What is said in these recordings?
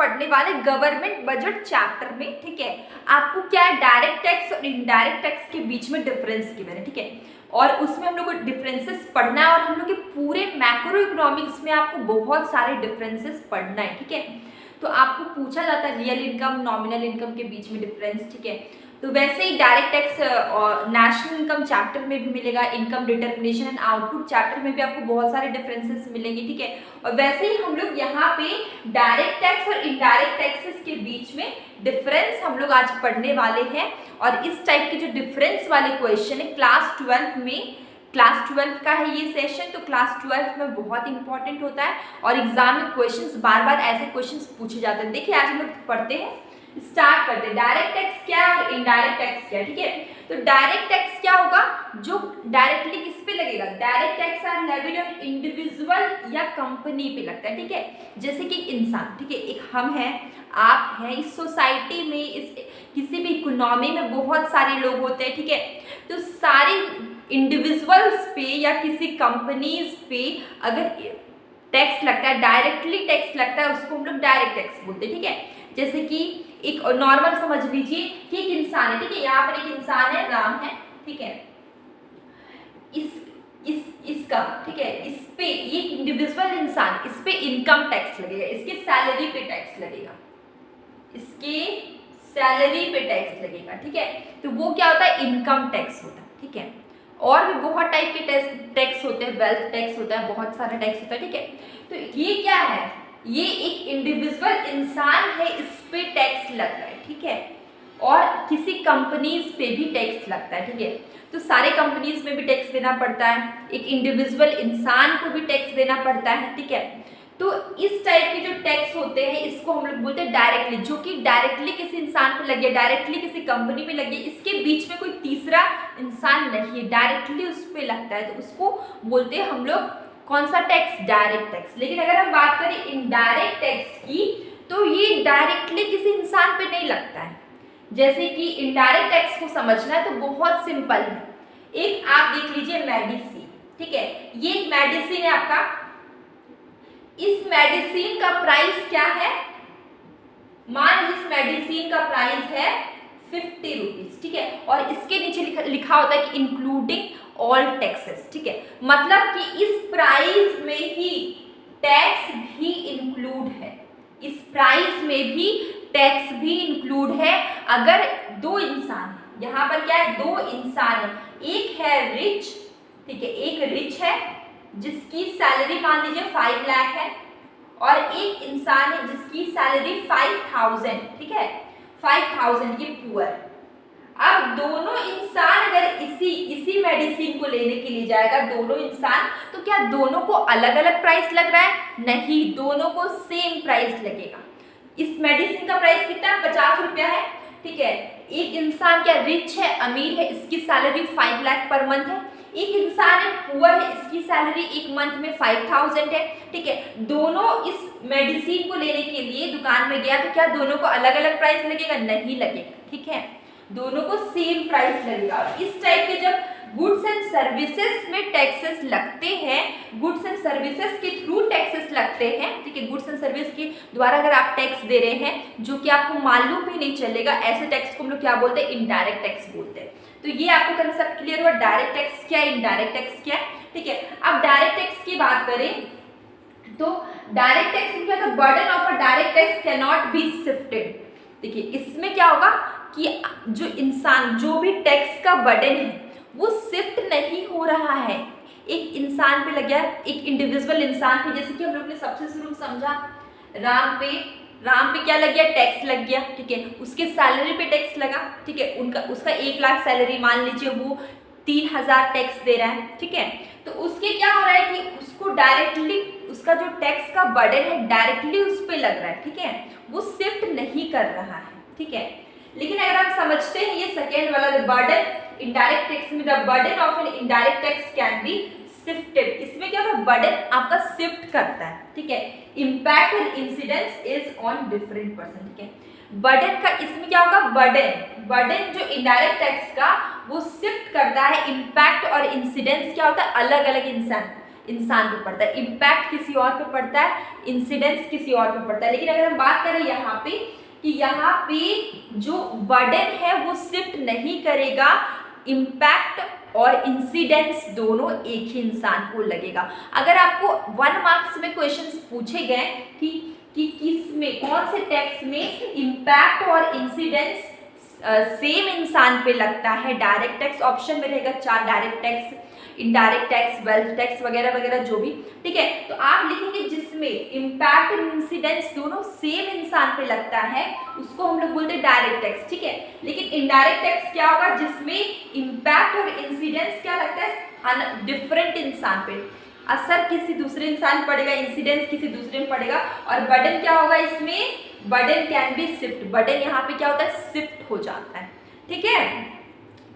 पढ़ने वाले government budget chapter में, ठीक है। आपको क्या है, डायरेक्ट टैक्स और इनडायरेक्ट टैक्स के बीच में डिफरेंस गिवन है, ठीक है। और उसमें हम लोग को डिफरेंसेस पढ़ना है और हम लोग के पूरे मैक्रो इकोनॉमिक्स में आपको बहुत सारे डिफरेंसेस पढ़ना है, ठीक है। तो आपको पूछा जाता है रियल इनकम नॉमिनल इनकम के बीच में डिफरेंस, ठीक है। तो वैसे ही डायरेक्ट टैक्स और नेशनल इनकम चैप्टर में भी मिलेगा, income determination and output chapter में भी आपको बहुत सारे डिफरेंसेस मिलेंगे, ठीक है। और वैसे ही हम लोग यहाँ पे डायरेक्ट टैक्स और इनडायरेक्ट टैक्सेस के बीच में डिफरेंस हम लोग आज पढ़ने वाले हैं। और इस टाइप के जो डिफरेंस वाले क्वेश्चन है क्लास 12 का है ये सेशन, तो क्लास 12 में बहुत इंपॉर्टेंट होता है और एग्जाम में क्वेश्चंस बार बार ऐसे क्वेश्चंस पूछे जाते हैं। देखिए आज हम लोग पढ़ते हैं, स्टार्ट करते हैं। डायरेक्ट टैक्स क्या है और इनडायरेक्ट टैक्स क्या है, ठीक है। तो डायरेक्ट टैक्स क्या होगा, जो डायरेक्टली किस पे लगेगा, direct tax are levied on individual या कंपनी पे लगता है, ठीक है। जैसे कि इंसान, ठीक है, एक हम हैं, आप हैं, इस सोसाइटी में, इस किसी भी इकोनॉमी में बहुत सारे लोग होते हैं, ठीक है। तो सारे इंडिविजुअल्स पे या किसी कंपनीज पे अगर टैक्स लगता है, डायरेक्टली टैक्स लगता है, उसको हम लोग डायरेक्ट टैक्स बोलते हैं, ठीक है। जैसे कि एक नॉर्मल समझ लीजिए कि एक इंसान है, ठीक है, यहाँ पर एक इंसान है, राम है, ठीक है। इसका, ठीक है, इस पे ये इंडिविजुअल इंसान, इस पे इनकम टैक्स लगेगा, इसके सैलरी पे टैक्स लगेगा, इसके सैलरी पे टैक्स लगेगा, ठीक है। तो वो क्या होता है, इनकम टैक्स होता है, ठीक है। और भी बहुत टाइप के टैक्स होते हैं, वेल्थ टैक्स होता है, बहुत सारा टैक्स होता है, ठीक है। तो ये क्या है, ये एक इंडिविजुअल इंसान है, इस पे टैक्स लग रहा है, ठीक है। और किसी कंपनीज पे भी टैक्स लगता है, ठीक है। तो सारे कंपनीज में भी टैक्स देना पड़ता है, एक इंडिविजुअल इंसान को भी टैक्स देना पड़ता है, ठीक है। तो इस टाइप के जो टैक्स होते हैं इसको हम लोग बोलते हैं डायरेक्टली, जो कि डायरेक्टली किसी इंसान पे लगे, डायरेक्टली किसी कंपनी पे लगे, इसके बीच में कोई तीसरा इंसान नहीं है, डायरेक्टली उस पे लगता है, तो उसको बोलते हैं हम लोग कौन सा टैक्स, डायरेक्ट टैक्स। लेकिन अगर हम बात करें इनडायरेक्ट टैक्स की, तो ये डायरेक्टली किसी इंसान पे नहीं लगता है। जैसे कि इनडायरेक्ट टैक्स को समझना है तो बहुत सिंपल है, एक आप देख लीजिए मेडिसिन, ठीक है, ये एक मेडिसिन है आपका, इस मेडिसिन का प्राइस क्या है, मान लीजिए इस मेडिसिन का प्राइस है 50 रुपीज, ठीक है। और इसके नीचे लिखा होता है कि इंक्लूडिंग ऑल टैक्सेस, ठीक है। मतलब कि इस प्राइस में ही टैक्स भी इंक्लूड है, इस प्राइस में भी टैक्स भी इंक्लूड है। अगर दो इंसान, यहाँ पर क्या है, दो इंसान है, एक है रिच, ठीक है, एक रिच है जिसकी सैलरी मान लीजिए 5 लाख है, और एक इंसान है जिसकी सैलरी 5000, ठीक है, 5000, ये पुअर। अब दोनों इंसान अगर इसी मेडिसिन को लेने के लिए जाएगा, दोनों इंसान, तो क्या दोनों को अलग अलग प्राइस लग रहा है, नहीं, दोनों को सेम प्राइस लगेगा। इस मेडिसिन का प्राइस कितना, 50 रुपया है, ठीक है। एक इंसान क्या रिच है, अमीर है, इसकी सैलरी 5 लाख पर मंथ है, एक इंसान है पुअर है, इसकी सैलरी एक मंथ में 5000 है, ठीक है। दोनों इस मेडिसिन को लेने के लिए दुकान में गया, तो क्या दोनों को अलग अलग प्राइस लगेगा, नहीं लगेगा, ठीक है, दोनों को सेम प्राइस लगेगा। और इस टाइप के जब गुड्स एंड सर्विसेज में टैक्सेस लगते हैं, गुड्स एंड सर्विसेज के थ्रू टैक्सेस लगते हैं, ठीक है, गुड्स एंड सर्विस के द्वारा अगर आप टैक्स दे रहे हैं जो कि आपको मालूम भी नहीं चलेगा, ऐसे टैक्स को हम लोग क्या बोलते हैं, इनडायरेक्ट टैक्स बोलते हैं। तो ये आपको कंसेप्ट क्लियर हुआ, डायरेक्ट टैक्स क्या है, इनडायरेक्ट टैक्स क्या है, ठीक है। अब डायरेक्ट टैक्स की बात करें तो डायरेक्ट टैक्स में क्या होता है, burden of a direct tax can not be shifted. देखिए इसमें क्या होगा कि जो इंसान, जो भी टैक्स का बर्डन है वो शिफ्ट नहीं हो रहा है, एक इंसान पे लग गया, एक इंडिविजुअल इंसान पे, जैसे कि हम लोग ने सबसे शुरू समझा, राम पे क्या लग गया, टैक्स लग गया, ठीक है, उसके सैलरी पे टैक्स लगा, ठीक है, उसका 1 लाख सैलरी, मान लीजिए वो 3000 टैक्स दे रहा है, ठीक है। तो उसके क्या हो रहा है कि उसको डायरेक्टली उसका जो टैक्स का बर्डन है डायरेक्टली उस पर लग रहा है, ठीक है, वो शिफ्ट नहीं कर रहा है, ठीक है। लेकिन अगर आप समझते हैं ये सेकेंड वाला बर्डन इनडायरेक्ट टैक्स में, the burden of an indirect tax can be shifted, इसमें क्या होगा, बर्डन आपका शिफ्ट करता है, ठीक है, impact and incidence is on different person, ठीक है। बर्डन का इसमें क्या होगा, बर्डन जो इनडायरेक्ट टैक्स का वो शिफ्ट करता है, इम्पैक्ट और इंसिडेंस क्या होता है, अलग अलग इंसान, इंसान पे पड़ता है, इम्पैक्ट किसी और पे पड़ता है, इंसिडेंस किसी और पे पड़ता है। लेकिन अगर हम बात करें यहाँ पे कि यहाँ पे जो बर्डन है वो शिफ्ट नहीं करेगा, इम्पैक्ट और इंसिडेंस दोनों एक ही इंसान को लगेगा। अगर आपको 1 मार्क्स में क्वेश्चंस पूछे गए कि किस में, कौन से टैक्स में इम्पैक्ट और इंसिडेंस सेम इंसान पे लगता है, डायरेक्ट टैक्स ऑप्शन में रहेगा 4 direct tax, indirect tax, wealth tax वगैरह वगैरह जो भी, ठीक है। तो आप लिखेंगे जिसमें इम्पैक्ट और इंसिडेंस दोनों सेम इंसान पे लगता है उसको हम लोग बोलते हैं डायरेक्ट टैक्स, ठीक है। लेकिन इनडायरेक्ट टैक्स क्या होगा, जिसमें इम्पैक्ट और इंसिडेंस क्या लगता है डिफरेंट इंसान पे, असर किसी दूसरे इंसान पड़ेगा, इंसिडेंस किसी दूसरे में पड़ेगा। और बर्डन क्या होगा, इसमें burden can be shift, burden यहाँ पे क्या होता है, शिफ्ट हो जाता है, ठीक है।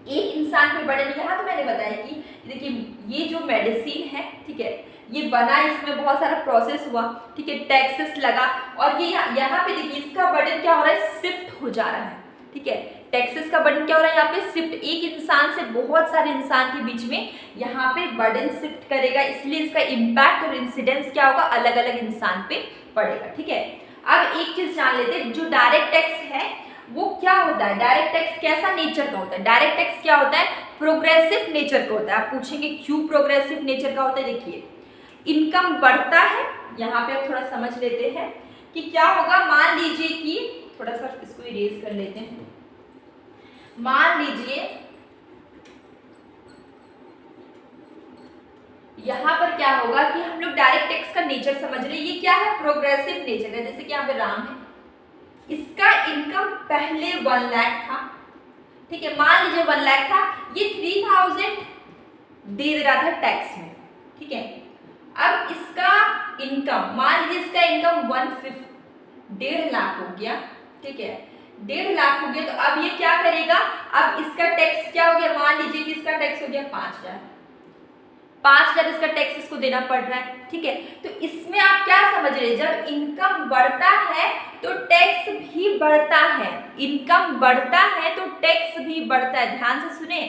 एक इंसान पे बर्डन, यहाँ तो मैंने बताया कि देखिए ये जो मेडिसिन है, ठीक है, ये बना, इसमें बहुत सारा प्रोसेस हुआ, ठीक है, टैक्सेस लगा, और ये यहाँ पे देखिए इसका बर्डन क्या हो रहा है, शिफ्ट हो जा रहा है, ठीक है। टैक्सेस का बर्डन क्या हो रहा है यहाँ पे, शिफ्ट, एक इंसान से बहुत सारे इंसान के बीच में यहाँ पे बर्डन शिफ्ट करेगा, इसलिए इसका इम्पैक्ट और इंसिडेंस क्या होगा, अलग अलग इंसान पे पड़ेगा, ठीक है। अब एक चीज जान लेते हैं, जो डायरेक्ट टैक्स है वो क्या होता है, डायरेक्ट टैक्स कैसा नेचर का होता है, डायरेक्ट टैक्स क्या होता है, प्रोग्रेसिव नेचर का होता है। आप पूछेंगे क्यों प्रोग्रेसिव नेचर का होता है, देखिए इनकम बढ़ता है, यहाँ पे आप थोड़ा समझ लेते हैं कि क्या होगा। मान लीजिए कि थोड़ा सा इसको इरेज कर लेते हैं, मान लीजिए यहाँ पर क्या होगा कि हम लोग डायरेक्ट टैक्स का नेचर समझ रहे हैं, ये क्या है, प्रोग्रेसिव नेचर है। जैसे कि यहाँ पे राम है, इसका इनकम पहले 1 लाख था, ठीक है, मान लीजिए 1 लाख था, ये 3000 दे रहा था टैक्स में, ठीक है। अब इसका इनकम, मान लीजिए इसका इनकम 1.5 लाख हो गया, ठीक है, 1.5 लाख हो गया, तो अब ये क्या करेगा, अब इसका टैक्स क्या हो गया, मान लीजिए कि इसका टैक्स हो गया 5,000 इसका टैक्स इसको देना पड़ रहा है, ठीक है। तो इसमें आप क्या समझ रहे हैं, जब इनकम बढ़ता है तो टैक्स भी बढ़ता है, इनकम बढ़ता है तो टैक्स भी बढ़ता है। ध्यान से सुने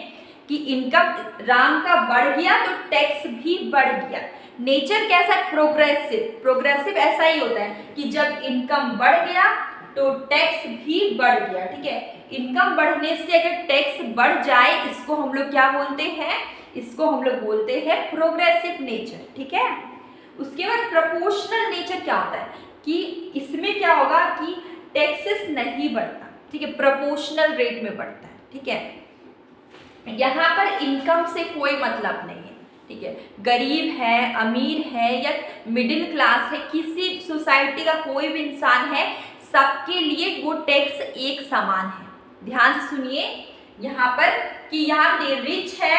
कि इनकम राम का बढ़ गया तो टैक्स भी बढ़ गया। नेचर कैसा है, प्रोग्रेसिव, प्रोग्रेसिव ऐसा ही होता है कि जब इनकम बढ़ गया तो टैक्स भी बढ़ गया, ठीक है। इनकम बढ़ने से अगर टैक्स बढ़ जाए, इसको हम लोग क्या बोलते हैं, इसको हम लोग बोलते हैं प्रोग्रेसिव नेचर, ठीक है। उसके बाद प्रोपोर्शनल नेचर क्या होता है कि इसमें क्या होगा कि टैक्सेस नहीं बढ़ता, ठीक है, प्रोपोर्शनल रेट में बढ़ता है, ठीक है। यहाँ पर इनकम से कोई मतलब नहीं है, ठीक है, गरीब है, अमीर है या मिडिल क्लास है, किसी सोसाइटी का कोई भी इंसान है, सबके लिए वो टैक्स एक समान है। ध्यान से सुनिए यहाँ पर कि यहाँ पे रिच है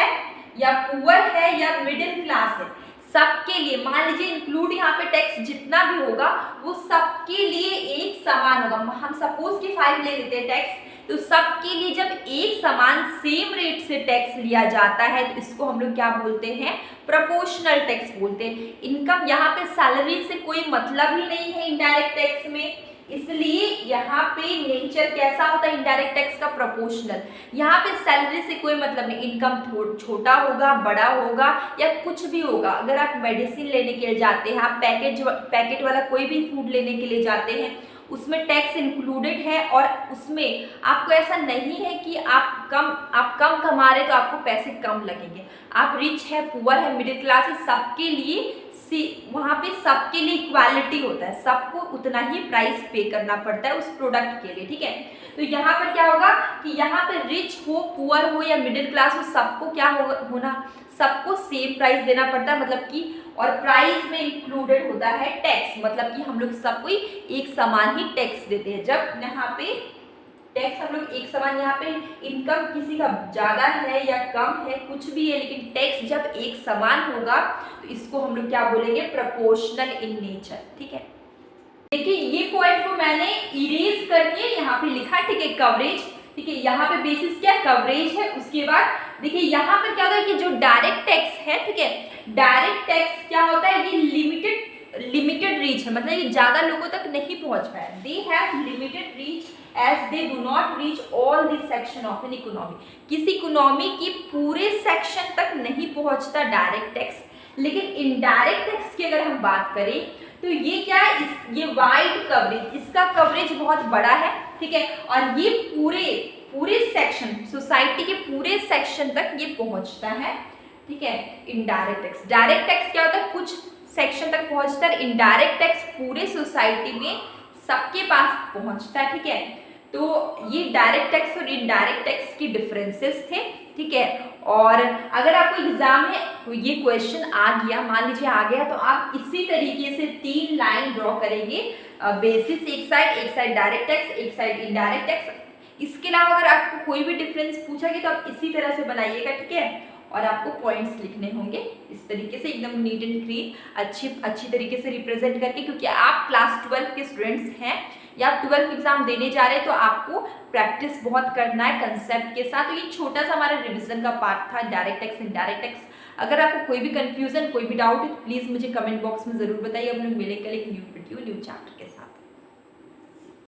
या पुअर है या मिडिल क्लास है, सबके लिए मान लीजिए इंक्लूड यहाँ पे टैक्स जितना भी होगा वो सबके लिए एक समान होगा। हम सपोज कि 5 ले लेते हैं टैक्स, तो सबके लिए जब एक समान सेम रेट से टैक्स लिया जाता है तो इसको हम लोग क्या बोलते हैं, प्रोपोर्शनल टैक्स बोलते हैं। इनकम यहाँ पे सैलरी से कोई मतलब ही नहीं है इनडायरेक्ट टैक्स में, इसलिए यहाँ पे नेचर कैसा होता है इनडायरेक्ट टैक्स का, प्रोपोर्शनल। यहाँ पे सैलरी से कोई मतलब नहीं, इनकम छोटा होगा, बड़ा होगा या कुछ भी होगा। अगर आप मेडिसिन लेने के लिए जाते हैं, आप पैकेट वाला कोई भी फूड लेने के लिए जाते हैं, उसमें टैक्स इंक्लूडेड है और उसमें आपको ऐसा नहीं है कि आप कम कमा रहे तो आपको पैसे कम लगेंगे। आप रिच है, पुअर है, मिडिल क्लास है, सबके लिए वहाँ पे सबके लिए इक्वालिटी होता है, सबको उतना ही प्राइस पे करना पड़ता है उस प्रोडक्ट के लिए, ठीक है। तो यहाँ पर क्या होगा कि यहाँ पे रिच हो, पुअर हो या मिडिल क्लास हो, सबको क्या होना, सबको सेम प्राइस देना पड़ता है, मतलब कि और प्राइस में इंक्लूडेड होता है टैक्स, मतलब कि हम लोग सबको एक समान ही टैक्स देते हैं। जब यहाँ पे टैक्स हम लोग एक समान, यहाँ पे इनकम किसी का ज़्यादा है या कम है, कुछ भी है, लेकिन टैक्स जब एक समान होगा तो इसको हम लोग क्या बोलेंगे, प्रोपोर्शनल इन नेचर, ठीक है। देखिए ये पॉइंट को मैंने इरेज करके यहाँ पे लिखा, ठीक है, कवरेज, ठीक है, यहाँ पे बेसिस क्या कवरेज है। उसके बाद देखिए यहाँ पर क्या होता है कि जो डायरेक्ट टैक्स है, ठीक है, डायरेक्ट टैक्स क्या होता है, ये लिमिटेड रीच है, मतलब ये ज्यादा लोगों तक नहीं पहुंच पाया, they have limited reach as they do not reach all the section of an economy. किसी इकोनॉमी की पूरे सेक्शन तक नहीं पहुंचता डायरेक्ट टैक्स, लेकिन इनडायरेक्ट टेक्स्ट की अगर हम बात करें तो ये क्या है, ये वाइड कवरेज, इसका कवरेज बहुत बड़ा है, ठीक है, और ये पूरे सेक्शन, सोसाइटी के पूरे सेक्शन तक ये पहुंचता है, ठीक है। इनडायरेक्ट टेक्स्ट, डायरेक्ट टेक्स्ट क्या होता है, कुछ सेक्शन तक पहुंचता है, इनडायरेक्ट टेक्स्ट पूरे सोसाइटी में सबके पास पहुंचता है, ठीक है। तो ये डायरेक्ट टेक्स्ट और इनडायरेक्ट टेक्स्ट की डिफरेंसेस थे, ठीक है। और अगर आपको एग्जाम में तो ये क्वेश्चन आ गया, मान लीजिए आ गया, तो आप इसी तरीके से 3 लाइन ड्रॉ करेंगे, बेसिस एक साइड डायरेक्ट टेक्स्ट, एक साइड इनडायरेक्ट टेक्स्ट। इसके अलावा अगर आपको कोई भी डिफरेंस पूछा गया तो आप इसी तरह से बनाइएगा, ठीक है। और आपको पॉइंट्स लिखने होंगे इस तरीके से, एकदम नीट एंड क्लीन, अच्छी तरीके से रिप्रेजेंट करके, क्योंकि आप क्लास 12 के स्टूडेंट्स हैं या आप 12th एग्जाम देने जा रहे हैं, तो आपको प्रैक्टिस बहुत करना है कंसेप्ट के साथ। तो ये छोटा सा हमारा रिविजन का पार्ट था, डायरेक्ट टेक्स्ट इनडायरेक्ट टेक्स्ट। अगर आपको कोई भी कंफ्यूजन, कोई भी डाउट है तो प्लीज़ मुझे कमेंट बॉक्स में ज़रूर बताइए। हम लोग मिलेंगे एक न्यू वीडियो न्यू चैप्टर के साथ।